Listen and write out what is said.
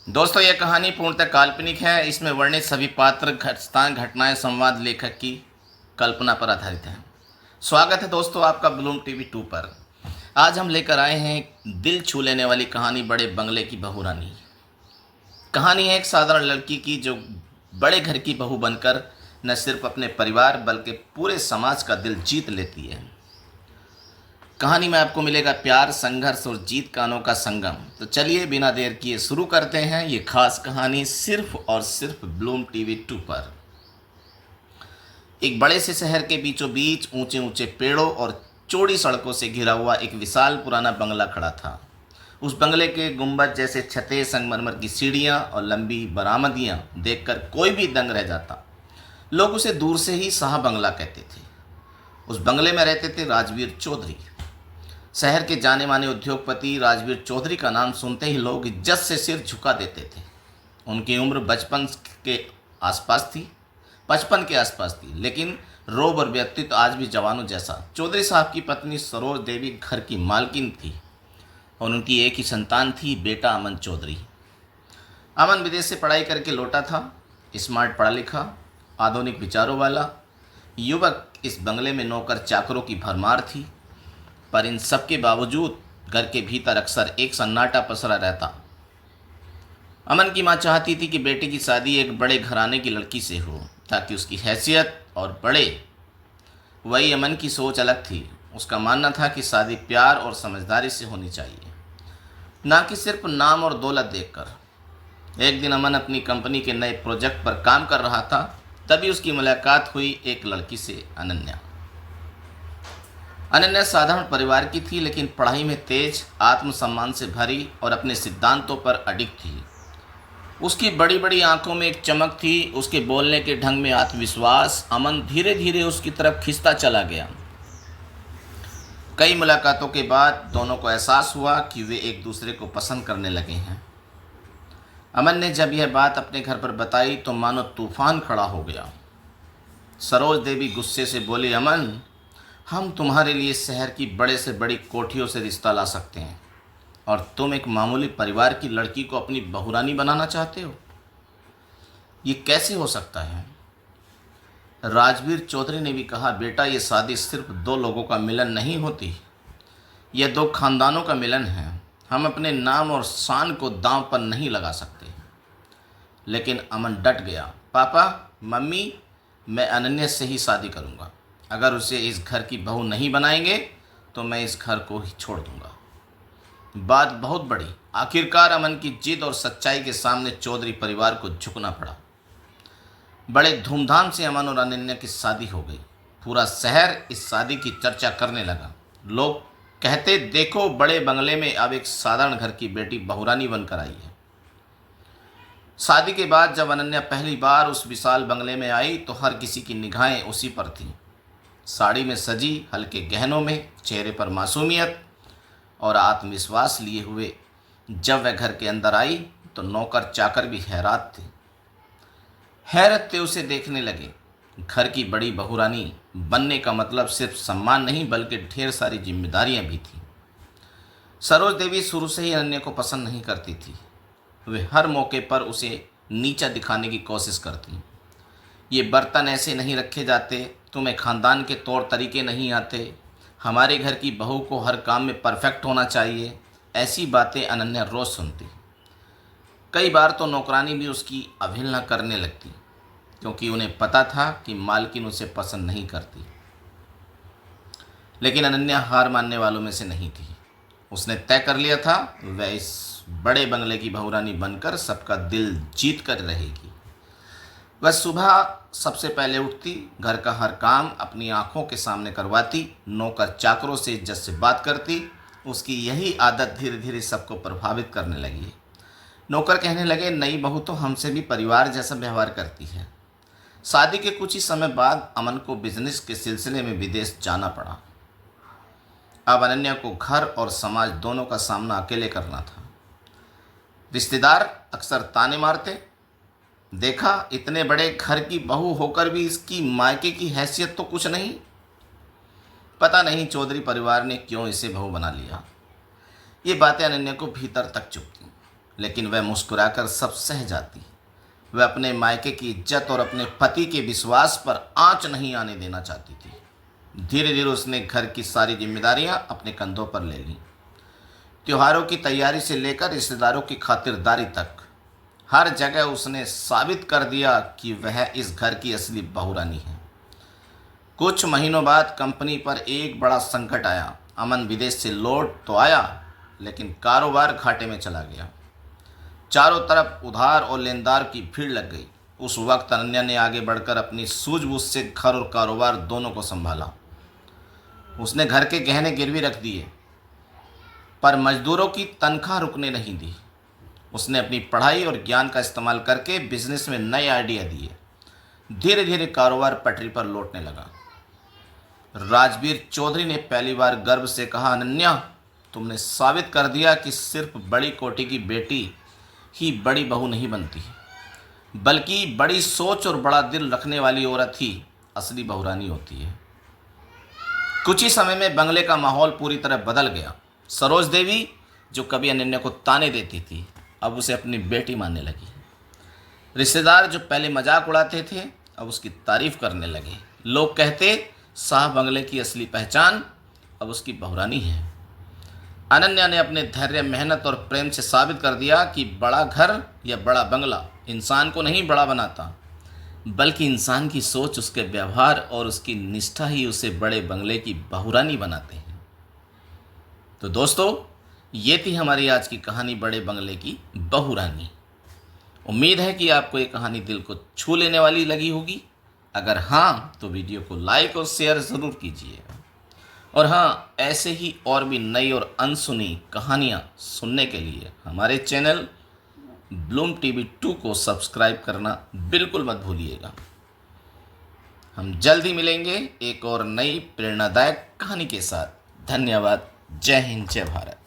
दोस्तों, यह कहानी पूर्णतः काल्पनिक है। इसमें वर्णित सभी पात्र, स्थान, घटनाएं, संवाद लेखक की कल्पना पर आधारित हैं। स्वागत है दोस्तों आपका ब्लूम टीवी 2 पर। आज हम लेकर आए हैं एक दिल छू लेने वाली कहानी, बड़े बंगले की बहू रानी। कहानी है एक साधारण लड़की की जो बड़े घर की बहू बनकर न सिर्फ अपने परिवार बल्कि पूरे समाज का दिल जीत लेती है। कहानी में आपको मिलेगा प्यार, संघर्ष और जीत का अनोखा संगम। तो चलिए बिना देर किए शुरू करते हैं ये खास कहानी सिर्फ और सिर्फ ब्लूम टीवी 2 पर। एक बड़े से शहर के बीचों बीच ऊंचे ऊंचे पेड़ों और चौड़ी सड़कों से घिरा हुआ एक विशाल पुराना बंगला खड़ा था। उस बंगले के गुंबद जैसे छतें, संगमरमर की सीढ़ियां और लंबी बरामदियां देखकर कोई भी दंग रह जाता। लोग उसे दूर से ही शाह बंगला कहते थे। उस बंगले में रहते थे राजवीर चौधरी। शहर के जाने माने उद्योगपति राजवीर चौधरी का नाम सुनते ही लोग इज्जत से सिर झुका देते थे। उनकी उम्र के आसपास थी 55 के आसपास थी, लेकिन रोब और व्यक्तित्व आज भी जवानों जैसा। चौधरी साहब की पत्नी सरोज देवी घर की मालकिन थी और उनकी एक ही संतान थी, बेटा अमन चौधरी। अमन विदेश से पढ़ाई करके लौटा था। स्मार्ट, पढ़ा लिखा, आधुनिक विचारों वाला युवक। इस बंगले में नौकर चाकरों की भरमार थी, पर इन सब के बावजूद घर के भीतर अक्सर एक सन्नाटा पसरा रहता। अमन की मां चाहती थी कि बेटे की शादी एक बड़े घराने की लड़की से हो, ताकि उसकी हैसियत और बड़े। वही अमन की सोच अलग थी। उसका मानना था कि शादी प्यार और समझदारी से होनी चाहिए, ना कि सिर्फ नाम और दौलत देखकर। एक दिन अमन अपनी कंपनी के नए प्रोजेक्ट पर काम कर रहा था, तभी उसकी मुलाकात हुई एक लड़की से, अनन्या। अनन्या साधारण परिवार की थी, लेकिन पढ़ाई में तेज, आत्मसम्मान से भरी और अपने सिद्धांतों पर अडिग थी। उसकी बड़ी बड़ी आंखों में एक चमक थी, उसके बोलने के ढंग में आत्मविश्वास। अमन धीरे धीरे उसकी तरफ खिंचता चला गया। कई मुलाकातों के बाद दोनों को एहसास हुआ कि वे एक दूसरे को पसंद करने लगे हैं। अमन ने जब यह बात अपने घर पर बताई तो मानो तूफान खड़ा हो गया। सरोज देवी गुस्से से बोली, अमन, हम तुम्हारे लिए शहर की बड़े से बड़ी कोठियों से रिश्ता ला सकते हैं, और तुम एक मामूली परिवार की लड़की को अपनी बहुरानी बनाना चाहते हो? ये कैसे हो सकता है? राजवीर चौधरी ने भी कहा, बेटा, ये शादी सिर्फ दो लोगों का मिलन नहीं होती, यह दो खानदानों का मिलन है। हम अपने नाम और शान को दांव पर नहीं लगा सकते। लेकिन अमन डट गया। पापा, मम्मी, मैं अनन्या से ही शादी करूंगा। अगर उसे इस घर की बहू नहीं बनाएंगे तो मैं इस घर को ही छोड़ दूंगा। बात बहुत बड़ी। आखिरकार अमन की जिद और सच्चाई के सामने चौधरी परिवार को झुकना पड़ा। बड़े धूमधाम से अमन और अनन्या की शादी हो गई। पूरा शहर इस शादी की चर्चा करने लगा। लोग कहते, देखो, बड़े बंगले में अब एक साधारण घर की बेटी बहुरानी बनकर आई है। शादी के बाद जब अनन्या पहली बार उस विशाल बंगले में आई तो हर किसी की निगाहें उसी पर थीं। साड़ी में सजी, हल्के गहनों में, चेहरे पर मासूमियत और आत्मविश्वास लिए हुए। जब वह घर के अंदर आई तो नौकर चाकर भी हैरत से उसे देखने लगे। घर की बड़ी बहुरानी बनने का मतलब सिर्फ सम्मान नहीं बल्कि ढेर सारी जिम्मेदारियां भी थीं। सरोज देवी शुरू से ही अनन्या को पसंद नहीं करती थी। वे हर मौके पर उसे नीचा दिखाने की कोशिश करती। ये बर्तन ऐसे नहीं रखे जाते, तुम्हें खानदान के तौर तरीके नहीं आते, हमारे घर की बहू को हर काम में परफेक्ट होना चाहिए। ऐसी बातें अनन्या रोज़ सुनती। कई बार तो नौकरानी भी उसकी अवहेलना करने लगती, क्योंकि उन्हें पता था कि मालकिन उसे पसंद नहीं करती। लेकिन अनन्या हार मानने वालों में से नहीं थी। उसने तय कर लिया था, वह इस बड़े बंगले की बहुरानी बनकर सबका दिल जीत कर रहेगी। वह सुबह सबसे पहले उठती, घर का हर काम अपनी आंखों के सामने करवाती, नौकर चाकरों से इज्जत से बात करती। उसकी यही आदत धीरे धीरे सबको प्रभावित करने लगी। नौकर कहने लगे, नई बहू तो हमसे भी परिवार जैसा व्यवहार करती है। शादी के कुछ ही समय बाद अमन को बिजनेस के सिलसिले में विदेश जाना पड़ा। अब अनन्या को घर और समाज दोनों का सामना अकेले करना था। रिश्तेदार अक्सर ताने मारते, देखा, इतने बड़े घर की बहू होकर भी इसकी मायके की हैसियत तो कुछ नहीं। पता नहीं चौधरी परिवार ने क्यों इसे बहू बना लिया। ये बातें अनन्या को भीतर तक चुभती। लेकिन वह मुस्कुराकर सब सह जाती। वह अपने मायके की इज्जत और अपने पति के विश्वास पर आंच नहीं आने देना चाहती थी। धीरे धीरे उसने घर की सारी जिम्मेदारियां अपने कंधों पर ले लीं। त्योहारों की तैयारी से लेकर रिश्तेदारों की खातिरदारी तक हर जगह उसने साबित कर दिया कि वह इस घर की असली बहुरानी है। कुछ महीनों बाद कंपनी पर एक बड़ा संकट आया। अमन विदेश से लौट तो आया, लेकिन कारोबार घाटे में चला गया। चारों तरफ उधार और लेनदार की भीड़ लग गई। उस वक्त अनन्या ने आगे बढ़कर अपनी सूझबूझ से घर और कारोबार दोनों को संभाला। उसने घर के गहने गिरवी रख दिए, पर मजदूरों की तनख्वाह रुकने नहीं दी। उसने अपनी पढ़ाई और ज्ञान का इस्तेमाल करके बिजनेस में नए आइडिया दिए। धीरे धीरे कारोबार पटरी पर लौटने लगा। राजवीर चौधरी ने पहली बार गर्व से कहा, अनन्या, तुमने साबित कर दिया कि सिर्फ बड़ी कोठी की बेटी ही बड़ी बहू नहीं बनती, बल्कि बड़ी सोच और बड़ा दिल रखने वाली औरत ही असली बहुरानी होती है। कुछ ही समय में बंगले का माहौल पूरी तरह बदल गया। सरोज देवी, जो कभी अनन्या को ताने देती थी, अब उसे अपनी बेटी मानने लगी। रिश्तेदार जो पहले मजाक उड़ाते थे, अब उसकी तारीफ करने लगे। लोग कहते, शाह बंगले की असली पहचान अब उसकी बहुरानी है। अनन्या ने अपने धैर्य, मेहनत और प्रेम से साबित कर दिया कि बड़ा घर या बड़ा बंगला इंसान को नहीं बड़ा बनाता, बल्कि इंसान की सोच, उसके व्यवहार और उसकी निष्ठा ही उसे बड़े बंगले की बहुरानी बनाते हैं। तो दोस्तों, ये थी हमारी आज की कहानी, बड़े बंगले की बहुरानी। उम्मीद है कि आपको ये कहानी दिल को छू लेने वाली लगी होगी। अगर हाँ, तो वीडियो को लाइक और शेयर ज़रूर कीजिएगा। और हाँ, ऐसे ही और भी नई और अनसुनी कहानियाँ सुनने के लिए हमारे चैनल ब्लूम टीवी 2 को सब्सक्राइब करना बिल्कुल मत भूलिएगा। हम जल्द ही मिलेंगे एक और नई प्रेरणादायक कहानी के साथ। धन्यवाद। जय हिंद, जय भारत।